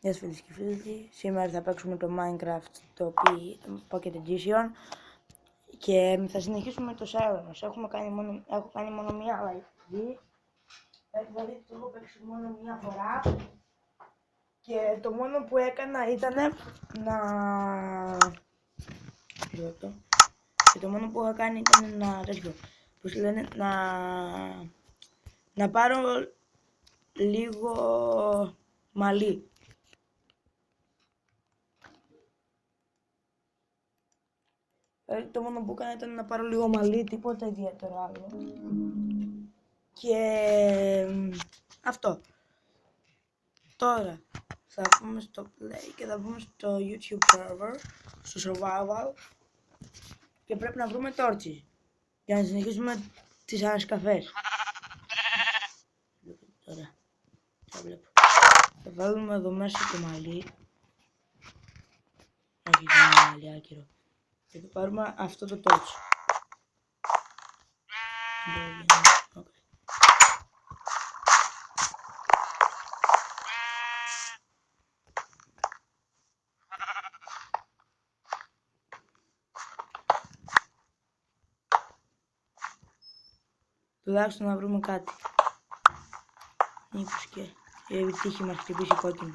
Γεια σας φίλες και φίλοι, σήμερα θα παίξουμε το Minecraft το Pocket Edition και θα συνεχίσουμε το server μας. Έχω κάνει μόνο μία live, δηλαδή το έχω παίξει μόνο μία φορά και το μόνο που έκανα ήταν να πάρω λίγο μαλλί. Το μόνο που έκανα ήταν να πάρω λίγο μαλλί, τίποτα ιδιαίτερο άλλο. Και αυτό. Τώρα θα πούμε στο play και θα πούμε στο YouTube server, στο survival και πρέπει να βρούμε torches για να συνεχίσουμε τις ανασκαφές. Τώρα θα βλέπω. Θα βάλουμε εδώ μέσα το μαλλί. Όχι, δεν είναι μαλλί άκυρο. Και θα πάρουμε αυτό το torch. Okay. Τουλάχιστον να βρούμε κάτι. Μήπως και η επιτύχη μας χτυπήσει κόκκινο.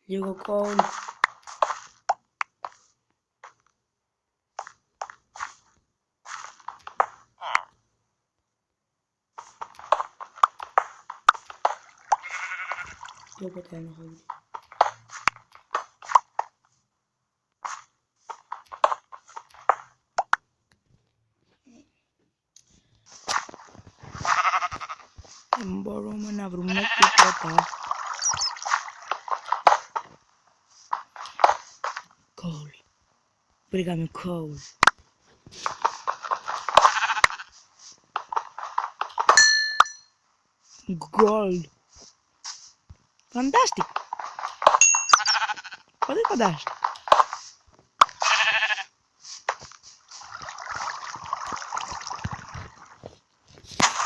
Λίγο coal. Τίποτα δεν έχω δει. Δεν μπορούμε να βρούμε τίποτα. Coal. Βρήκαμε coal. Gold. Fantastic. What is fantastic?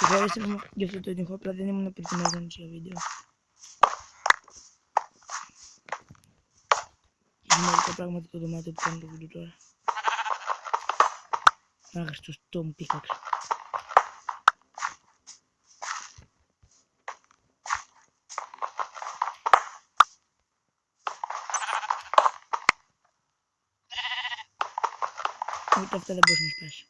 Ευχαριστώ για αυτό το υλικό, απλά δεν ήμουν επιλεγμένος για βίντεο. Είναι μερικά πράγματα το δωμάτιο που κάνω το βίντεο τώρα. Άχρηστο stone pickaxe. Ούτε αυτά δεν μπορείς να σπάσει.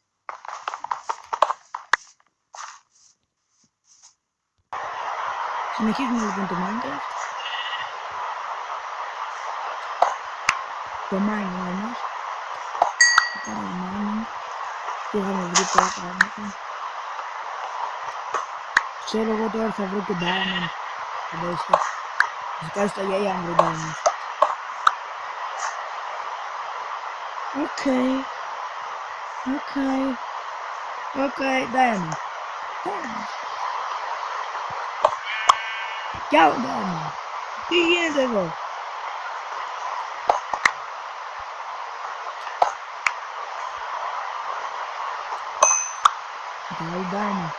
Συνεχίζουμε λοιπόν το Minecraft. Το mining όμως. Θα κάνουμε mining. Και είχαμε βρει πολλά πράγματα. Ξέρω εγώ τώρα θα βρω και diamond. Φαντάζεστε. Θα κάνω στα γιαγιά αν βρω diamond. Okay, diamond. Κι άλλο diamond. Τι γίνεται εδώ? Diamond.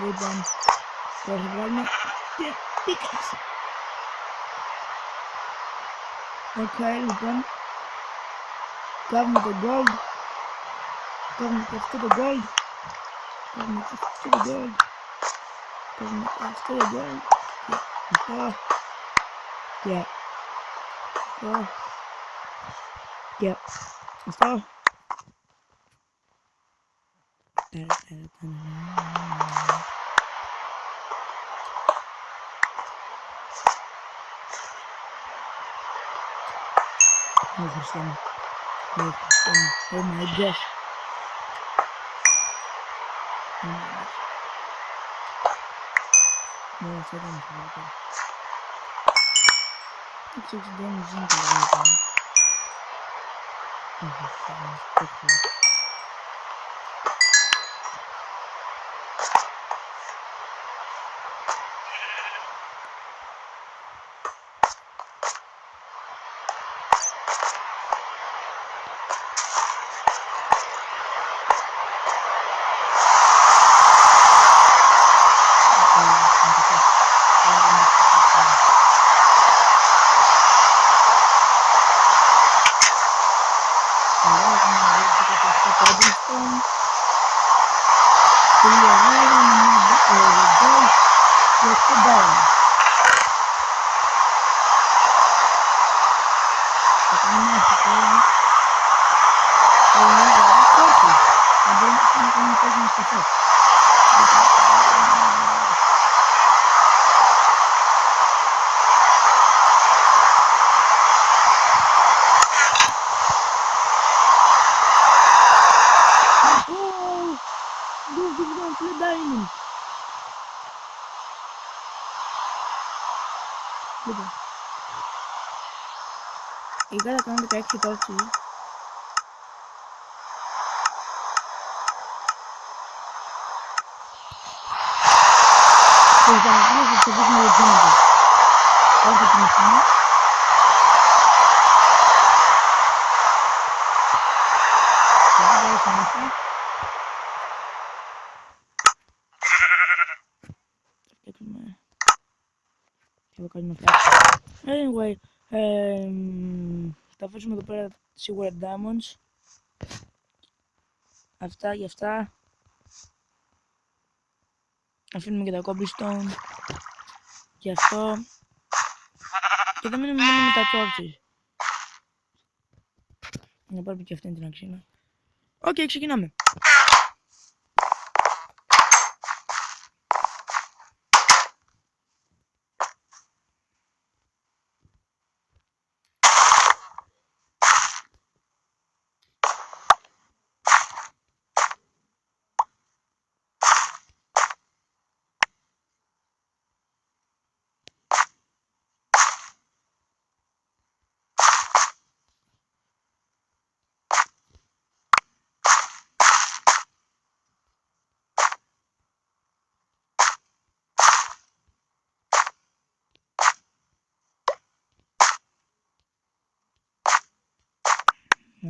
Λοιπόν, τώρα θα βγάλουμε πίκαξη. Οκ, λοιπόν, κάνουμε το gold. Κάνουμε και αυτό το gold. Κάνουμε και αυτό το gold. Κάνουμε και αυτό το gold. Και αυτό. Και αυτό. Oh, Χριστέ μου. Oh my gosh. Ναι, αυτό ήταν σημαντικό. Δεν ξέρω τι δεν γίνεται λίγο. Όχι, δεν ξέρω. Η γάτα κάνει 16 τόρτσες. Και ήταν απλώς ότι δείχνει για τζίνοντα. Όχι την ευθύνη. Και δεν μπορούσα μέσα. Θα φτιάξουμε... Θα έχω κάτι να φτιάξω. Anyway, θα αφήσουμε εδώ πέρα σίγουρα diamonds. Αυτά για αυτά. Αφήνουμε και τα cobblestone. Και αυτό. Και θα μείνουμε μόνο με τα torches. Να πάρουμε και αυτήν την αξίνα. Οκ, ξεκινάμε.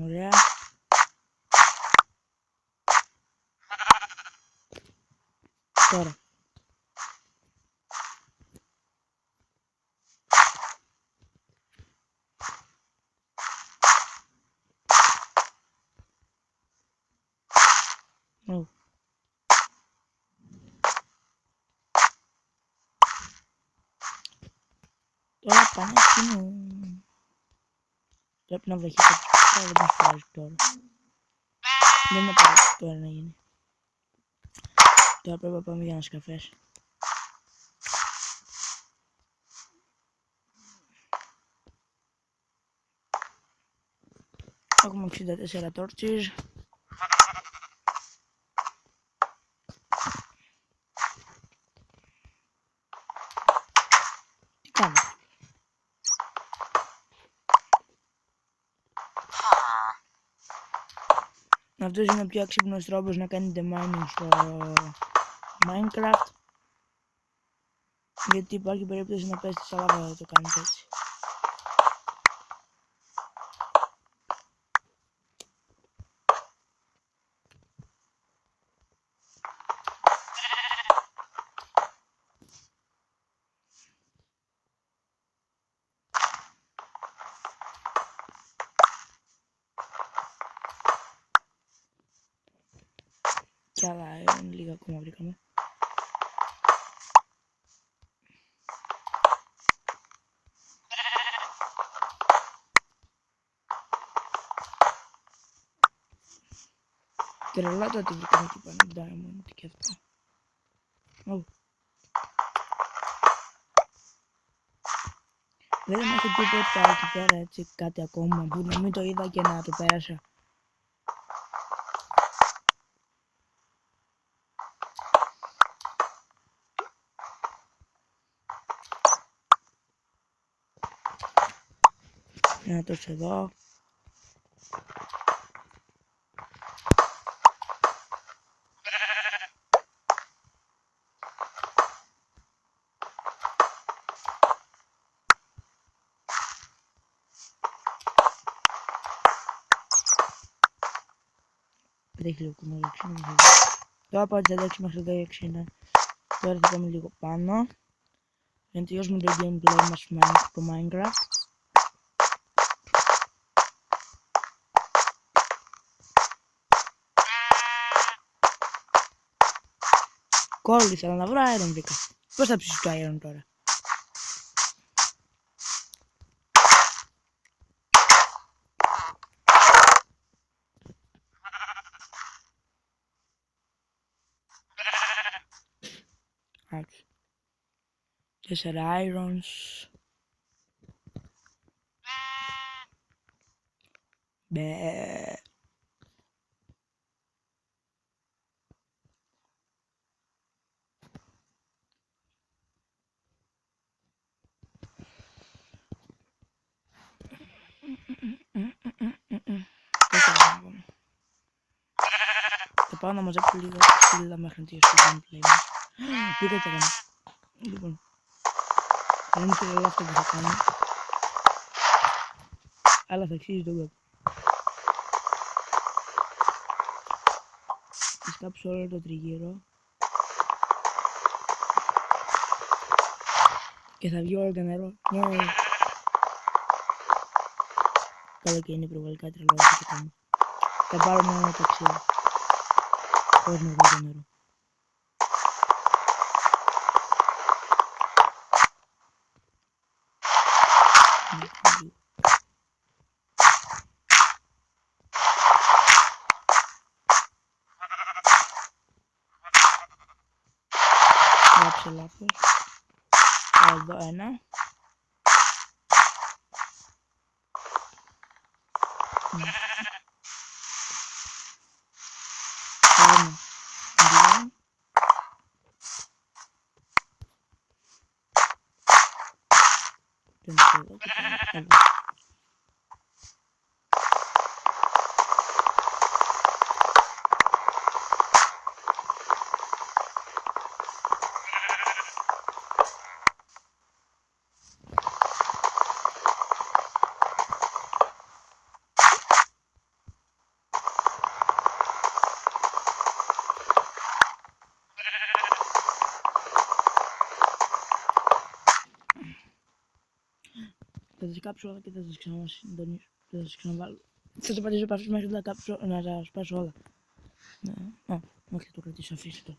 Ωραία. Τώρα. Oh. Τώρα πάνε εκείνο. Πρέπει να βρεχεί κάτι. Δεν μας πειράζει τώρα. Δεν είναι πάρα τώρα να γίνει. Τώρα πρέπει να πάμε για ένας καφές. Έχουμε 64 torches. Τι κάνουμε? Αυτός είναι ο πιο αξύπνος τρόπος να κάνετε mining στο Minecraft. Γιατί υπάρχει περίπτωση να πέσετε στα λάβα να το κάνετε έτσι. Κι άλλα λίγα ακόμα βρήκαμε. Τρελά το ότι βρήκαμε εκεί πάνω diamond και αυτά. Δεν έχω τίποτα εκεί πέρα έτσι κάτι ακόμα που να μην το είδα και να το πέρασα. Ένα τόσο εδώ. Έχει λίγο κουμμένο. Τώρα πάω τις 16 μέχρι το 6 είναι. Τώρα θα πάμε λίγο πάνω. Για να τελειώσουμε το gameplay μας στο Minecraft. Κόλλη ήθελα να βρω, iron βρήκα. Πώς θα ψήσω το iron τώρα? Άξι. 4 irons. Μπε. Θα πάω να μαζέψω λίγα φύλλα μέχρι να τελειώσει το gameplay μας. Πήγα τα κάνω. Λοιπόν, δεν είναι τρελό αυτό που θα κάνω, αλλά θα αξίζει τον κόπο. Θα σκάψω όλο το τριγύρο και θα βγει όλο το νερό. Καλά και είναι προβολικά τρελό αυτό που κάνω. Θα πάρω μόνο το ξύλο. Πώς να βγει το νερό. Γράψε λάθος. Εδώ ένα. Ένα. Δύο. Δεν ξέρω εδώ. Εδώ. Θα τις κάψω όλα και θα τις ξανασυντονίσω. Θα τις ξαναβάλω. Θα το πατήσω επαφής μέχρι να τα σπάσω όλα. Όχι, θα το κρατήσω, αφήσω το.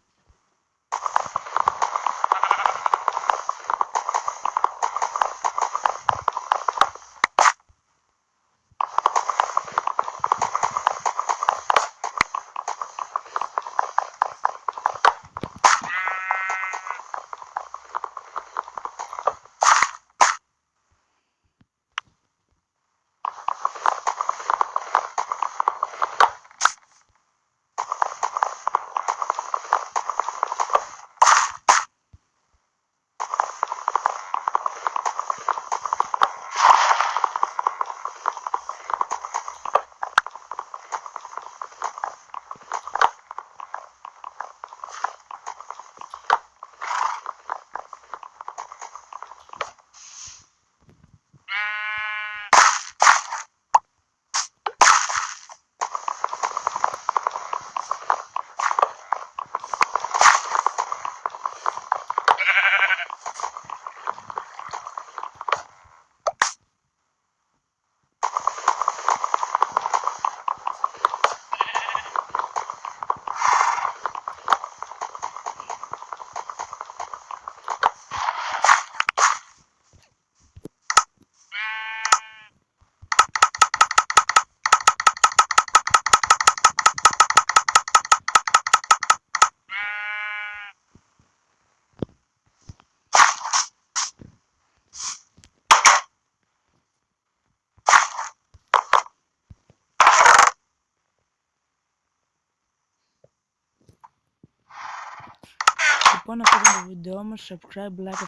Λοιπόν, αυτό ήταν το βίντεο μας. Subscribe, like,